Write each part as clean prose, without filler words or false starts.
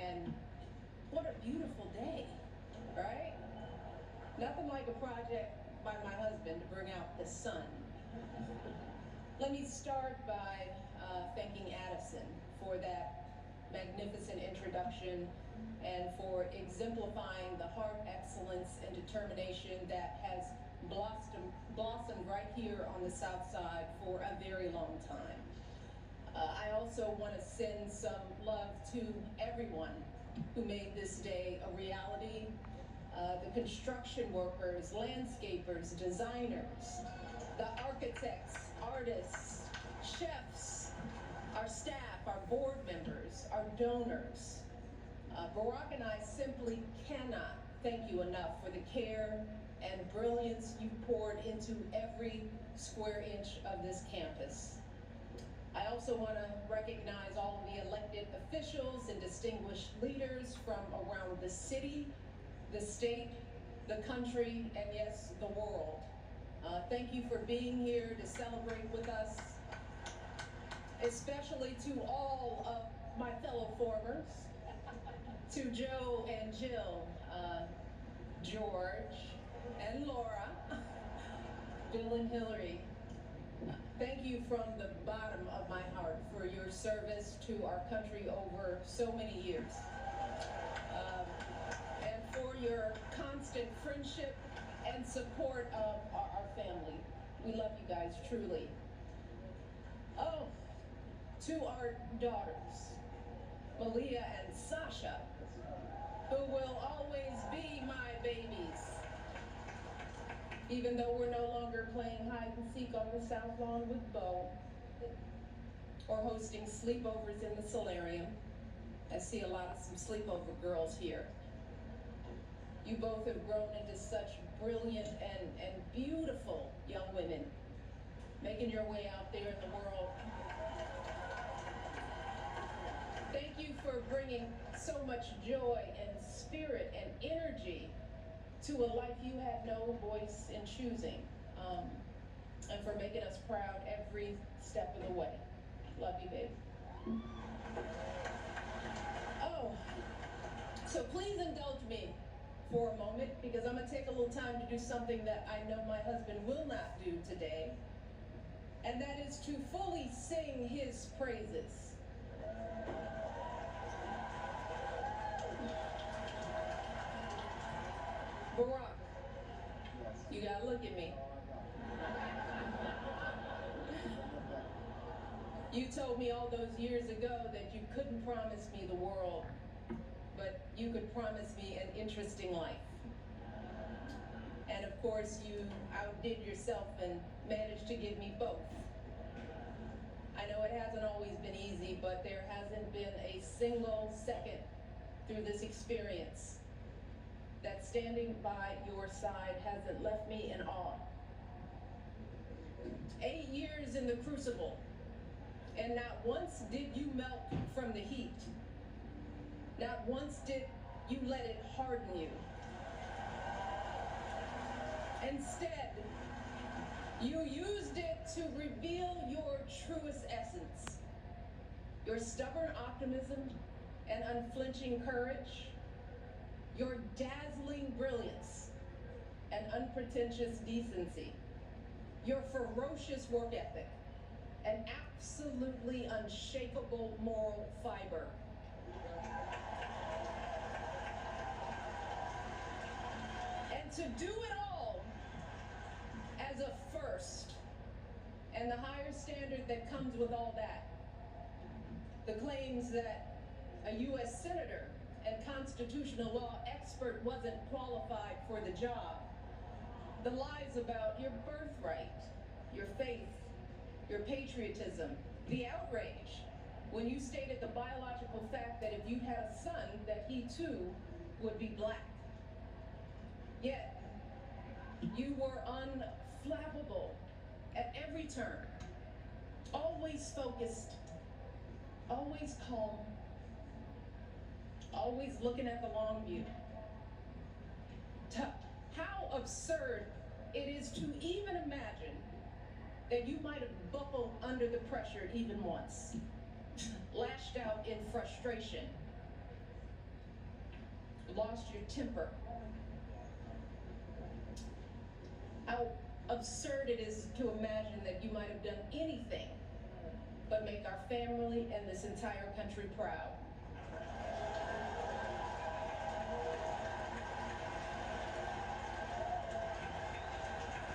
and what a beautiful day, right? Nothing like a project by my husband to bring out the sun. Let me start by thanking Addison for that magnificent introduction and for exemplifying the heart, excellence, and determination that has blossomed right here on the South Side for a very long time. I also want to send some love to everyone who made this day a reality. The construction workers, landscapers, designers, the architects, artists, chefs, our staff, our board members, our donors. Barack and I simply cannot thank you enough for the care and brilliance you poured into every square inch of this campus. I also want to recognize all of the elected officials and distinguished leaders from around the city, the state, the country, and yes, the world. Thank you for being here to celebrate with us, especially to all of my fellow formers, to Joe and Jill, George and Laura, Bill and Hillary. Thank you from the bottom of my heart for your service to our country over so many years. And for your constant friendship and support of our family. We love you guys, truly. Oh, to our daughters, Malia and Sasha, who will always be my babies. Even though we're no longer playing hide and seek on the South Lawn with Bo, or hosting sleepovers in the solarium. I see a lot of some sleepover girls here. You both have grown into such brilliant and beautiful young women, making your way out there in the world. Thank you for bringing so much joy and spirit and energy to a life you had no voice in choosing, and for making us proud every step of the way. Love you, babe. Oh, so please indulge me for a moment, because I'm gonna take a little time to do something that I know my husband will not do today, and that is to fully sing his praises. Barack, you gotta look at me. You told me all those years ago that you couldn't promise me the world, but you could promise me an interesting life. And of course, you outdid yourself and managed to give me both. I know it hasn't always been easy, but there hasn't been a single second through this experience that standing by your side hasn't left me in awe. 8 years in the crucible, and not once did you melt from the heat. Not once did you let it harden you. Instead, you used it to reveal your truest essence, your stubborn optimism and unflinching courage, your dazzling brilliance and unpretentious decency, your ferocious work ethic, and absolutely unshakable moral fiber. And to do it all as a first, and the higher standard that comes with all that, the claims that a U.S. Senator and constitutional law expert wasn't qualified for the job, the lies about your birthright, your faith, your patriotism, the outrage when you stated the biological fact that if you had a son, that he too would be black. Yet, you were unflappable at every turn, always focused, always calm, always looking at the long view. How absurd it is to even imagine that you might have buckled under the pressure even once, lashed out in frustration, lost your temper. How absurd it is to imagine that you might have done anything but make our family and this entire country proud.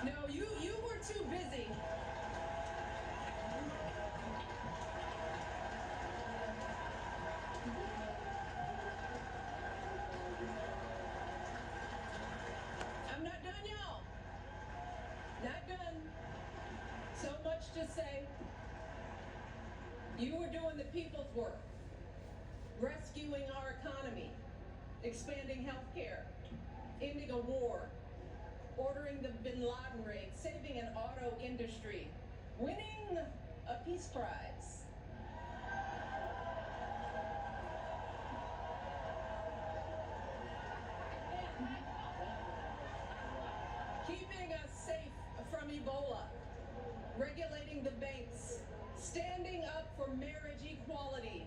No, you were too busy. I'm not done, y'all. Not done. So much to say. You were doing the people's work, rescuing our economy, expanding health care, ending a war, ordering the Bin Laden raid, saving an auto industry, winning a peace prize. Keeping us safe from Ebola, regulating the banks, standing up for marriage equality,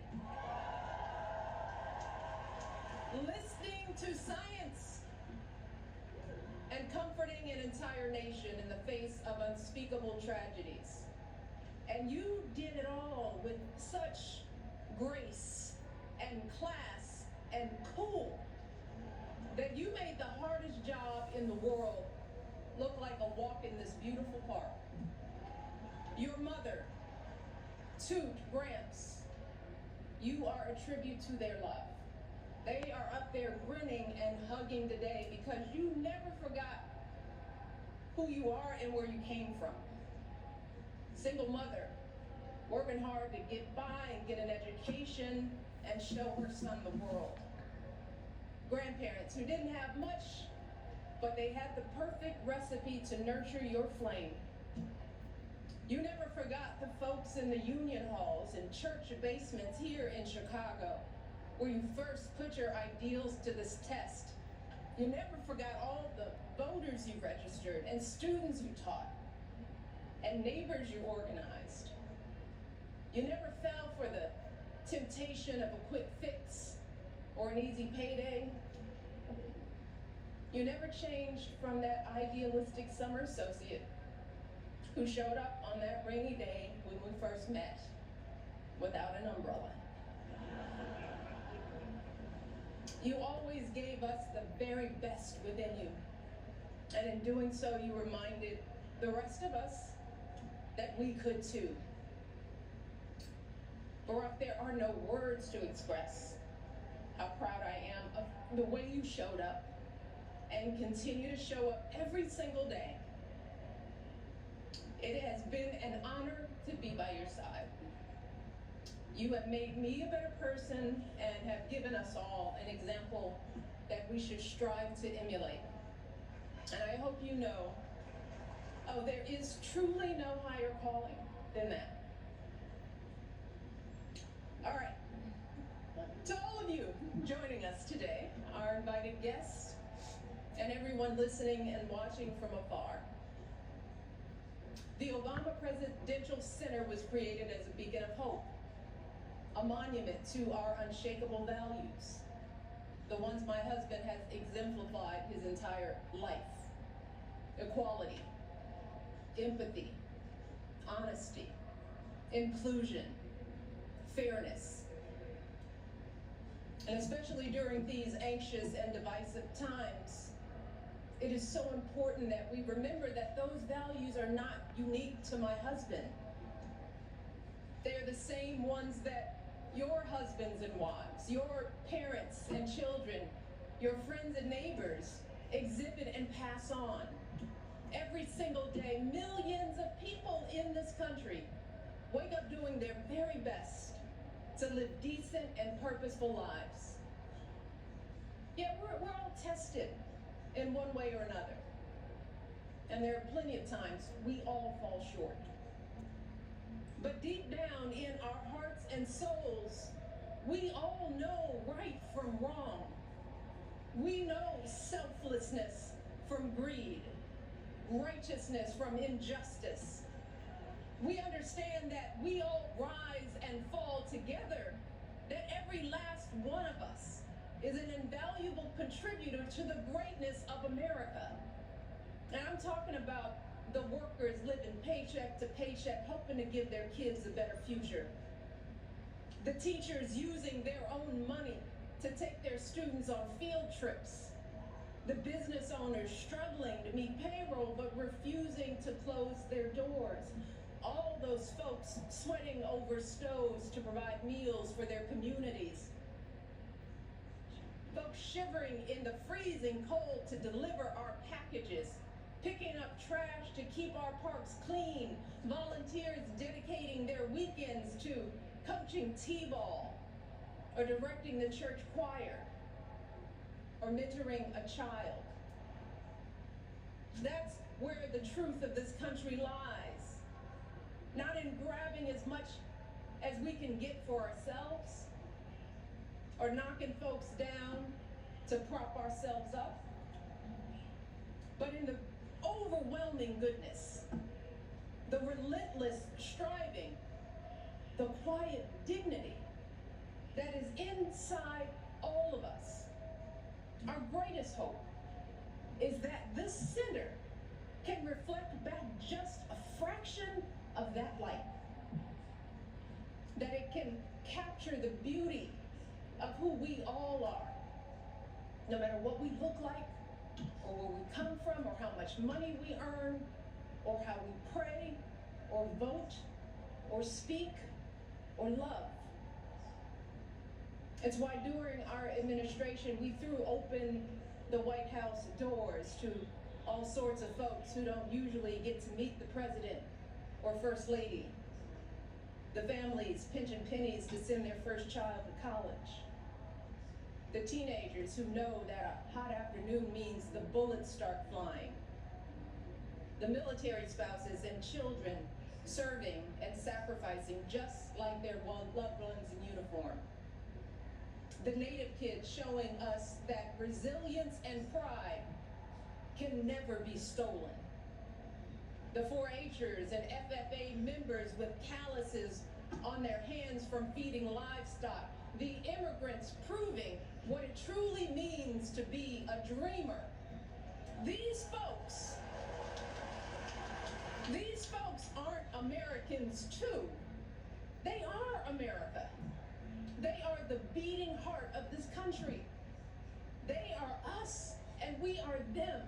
listening to science, and comforting an entire nation in the face of unspeakable tragedies. And you did it all with such grace and class and cool that you made the hardest job in the world look like a walk in this beautiful park. Your mother, Toot, Gramps, you are a tribute to their love. They are up there grinning and hugging today because you never forgot who you are and where you came from. Single mother, working hard to get by and get an education and show her son the world. Grandparents who didn't have much, but they had the perfect recipe to nurture your flame. You never forgot the folks in the union halls and church basements here in Chicago, where you first put your ideals to this test. You never forgot all the voters you registered and students you taught and neighbors you organized. You never fell for the temptation of a quick fix or an easy payday. You never changed from that idealistic summer associate who showed up on that rainy day when we first met without an umbrella. You always gave us the very best within you. And in doing so, you reminded the rest of us that we could too. Barack, there are no words to express how proud I am of the way you showed up and continue to show up every single day. It has been an honor to be by your side. You have made me a better person and have given us all an example that we should strive to emulate. And I hope you know, there is truly no higher calling than that. All right. To all of you joining us today, our invited guests, and everyone listening and watching from afar, the Obama Presidential Center was created as a beacon of hope, a monument to our unshakable values, the ones my husband has exemplified his entire life: equality, empathy, honesty, inclusion, fairness. And especially during these anxious and divisive times, it is so important that we remember that those values are not unique to my husband. They're the same ones that your husbands and wives, your parents and children, your friends and neighbors exhibit and pass on. Every single day, millions of people in this country wake up doing their very best to live decent and purposeful lives. Yet we're all tested in one way or another. And there are plenty of times we all fall short. But deep down in our hearts and souls, we all know right from wrong. We know selflessness from greed, righteousness from injustice. We understand that we all rise and fall together, that every last one of us is an invaluable contributor to the greatness of America. And I'm talking about the workers living paycheck to paycheck, hoping to give their kids a better future. The teachers using their own money to take their students on field trips. The business owners struggling to meet payroll but refusing to close their doors. All those folks sweating over stoves to provide meals for their communities. Folks shivering in the freezing cold to deliver our packages. Picking up trash to keep our parks clean. Volunteers dedicating their weekends to coaching t-ball or directing the church choir or mentoring a child. That's where the truth of this country lies. Not in grabbing as much as we can get for ourselves or knocking folks down to prop ourselves up, but in the overwhelming goodness, the relentless striving, the quiet dignity that is inside all of us. Our greatest hope is that this center can reflect back just a fraction of that light. That it can capture the beauty of who we all are, no matter what we look like, or where we come from, or how much money we earn, or how we pray, or vote, or speak, or love. It's why during our administration, we threw open the White House doors to all sorts of folks who don't usually get to meet the president or first lady. The families pinching pennies to send their first child to college. The teenagers who know that a hot afternoon means the bullets start flying. The military spouses and children serving and sacrificing just like their loved ones in uniform. The Native kids showing us that resilience and pride can never be stolen. The 4-H'ers and FFA members with calluses on their hands from feeding livestock. The immigrants proving what it truly means to be a dreamer. These folks aren't Americans too. They are America. They are the beating heart of this country. They are us and we are them.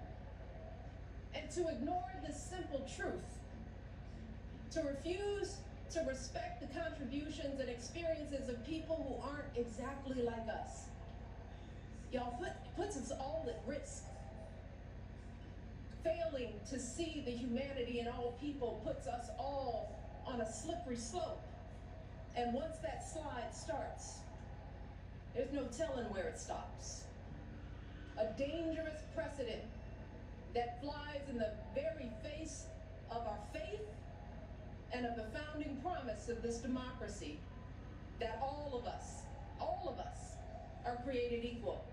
And to ignore this simple truth, to refuse to respect the contributions and experiences of people who aren't exactly like us, y'all, puts us all at risk. Failing to see the humanity in all people puts us all on a slippery slope. And once that slide starts, there's no telling where it stops. A dangerous precedent that flies in the very face of our faith and of the founding promise of this democracy, that all of us are created equal.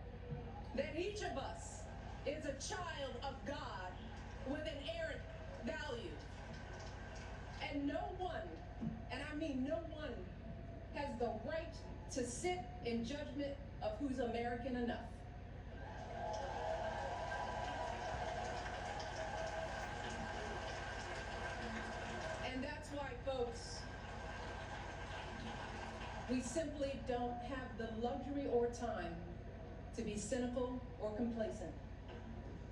That each of us is a child of God with inerrant value. And no one, and I mean no one, has the right to sit in judgment of who's American enough. And that's why, folks, we simply don't have the luxury or time to be cynical or complacent,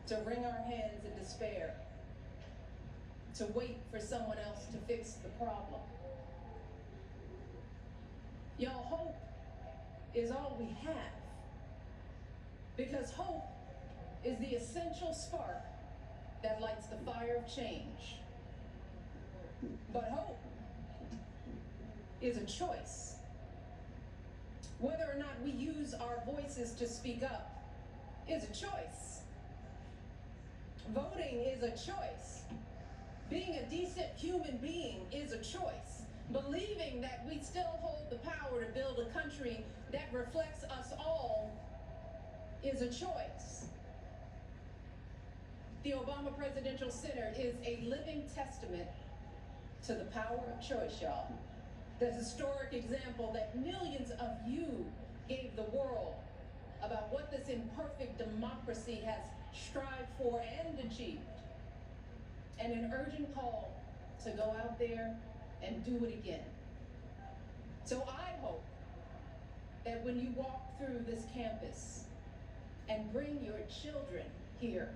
to wring our hands in despair, to wait for someone else to fix the problem. Y'all, hope is all we have, because hope is the essential spark that lights the fire of change. But hope is a choice. Whether or not we use our voices to speak up is a choice. Voting is a choice. Being a decent human being is a choice. Believing that we still hold the power to build a country that reflects us all is a choice. The Obama Presidential Center is a living testament to the power of choice, y'all. The historic example that millions of you gave the world about about what this imperfect democracy has strived for and achieved, and an urgent call to go out there and do it again. So I hope that when you walk through this campus and bring your children here,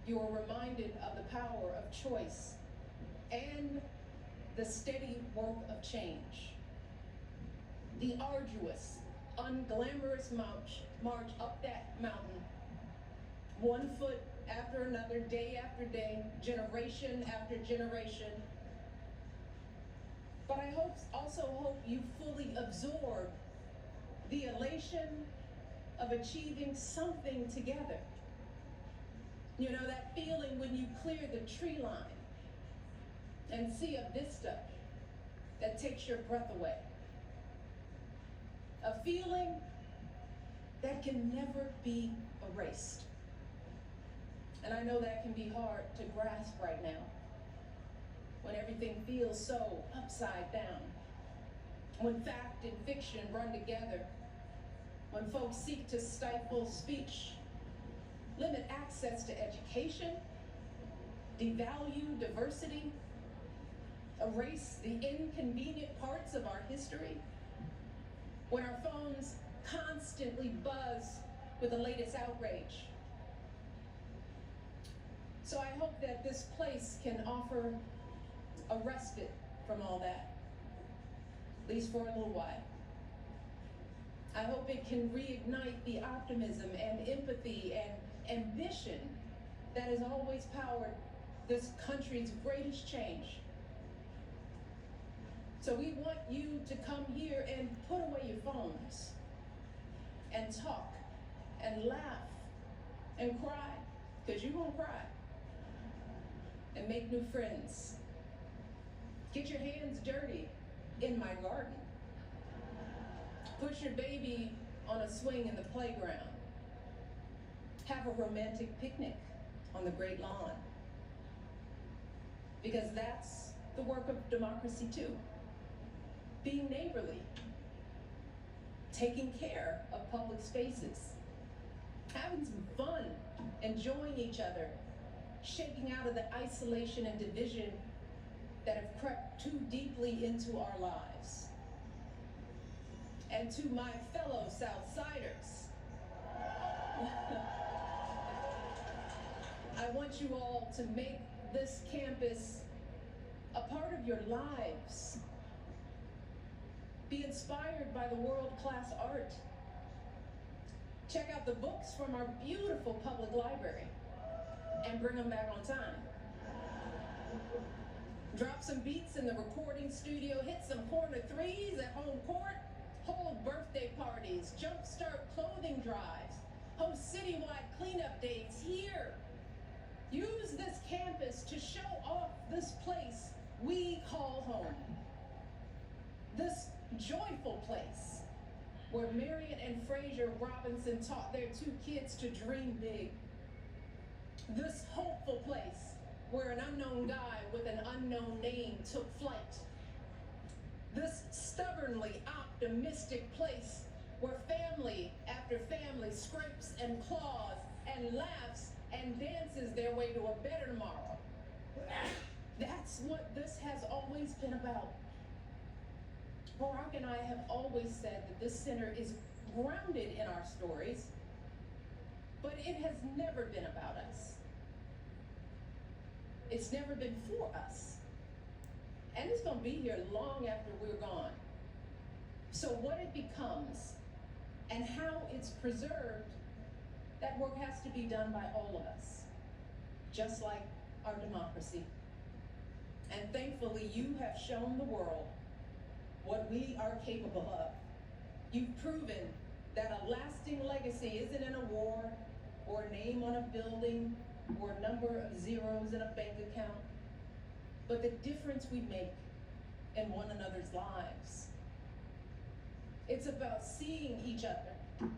you are reminded of the power of choice and the steady work of change. The arduous, unglamorous march up that mountain, one foot after another, day after day, generation after generation. But I also hope you fully absorb the elation of achieving something together. You know, that feeling when you clear the tree line and see a vista that takes your breath away. A feeling that can never be erased. And I know that can be hard to grasp right now, when everything feels so upside down, when fact and fiction run together, when folks seek to stifle speech, limit access to education, devalue diversity, erase the inconvenient parts of our history, when our phones constantly buzz with the latest outrage. So I hope that this place can offer a respite from all that, at least for a little while. I hope it can reignite the optimism and empathy and ambition that has always powered this country's greatest change. So we want you to come here and put away your phones and talk and laugh and cry, because you're gonna cry, and make new friends. Get your hands dirty in my garden. Push your baby on a swing in the playground. Have a romantic picnic on the great lawn. Because that's the work of democracy too. Being neighborly, taking care of public spaces, having some fun, enjoying each other, shaking out of the isolation and division that have crept too deeply into our lives. And to my fellow Southsiders, I want you all to make this campus a part of your lives. Be inspired by the world-class art. Check out the books from our beautiful public library and bring them back on time. Drop some beats in the recording studio, hit some corner threes at home court, hold birthday parties, jumpstart clothing drives, host citywide cleanup days here. Use this campus to show off this place we call home. This joyful place where Marion and Fraser Robinson taught their two kids to dream big. This hopeful place where an unknown guy with an unknown name took flight. This stubbornly optimistic place where family after family scrapes and claws and laughs and dances their way to a better tomorrow. That's what this has always been about. Barack and I have always said that this center is grounded in our stories, but it has never been about us. It's never been for us. And it's gonna be here long after we're gone. So what it becomes and how it's preserved, that work has to be done by all of us, just like our democracy. And thankfully, you have shown the world what we are capable of. You've proven that a lasting legacy isn't an award or a name on a building or a number of zeros in a bank account, but the difference we make in one another's lives. It's about seeing each other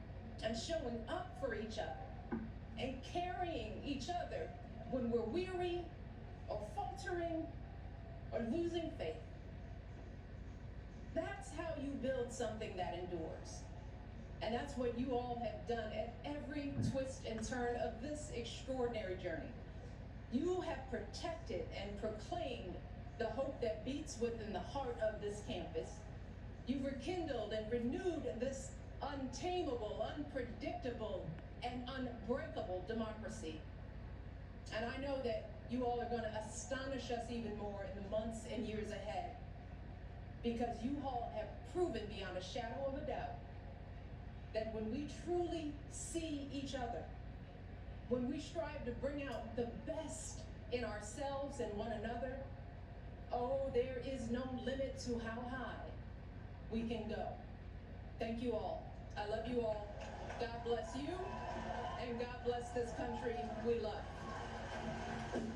and showing up for each other and carrying each other when we're weary or faltering or losing faith. That's how you build something that endures. And that's what you all have done at every twist and turn of this extraordinary journey. You have protected and proclaimed the hope that beats within the heart of this campus. You've rekindled and renewed this untamable, unpredictable, and unbreakable democracy. And I know that you all are going to astonish us even more in the months and years ahead, because you all have proven beyond a shadow of a doubt that when we truly see each other, when we strive to bring out the best in ourselves and one another, oh, there is no limit to how high we can go. Thank you all. I love you all. God bless you, and God bless this country we love.